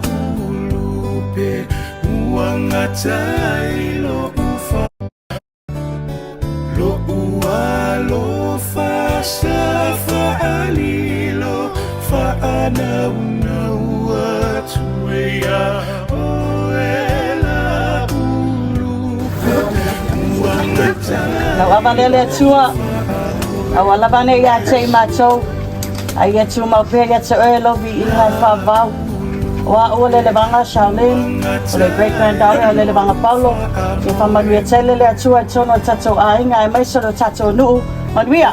ulupe uangatai lo ufa lo ualo fasa faalilo faana unaua tuea oela ulupe uangatai Nawabalele tua awalabane ya chei macho Aya cuma pega ceelo bi ingai favau. Wa o Lelevaga Shaolin, o le great granddaughter o Lelevaga Paulo. E whamanuia tele le atua tono tatou a inga e maisoro tatou nuu. Manuia!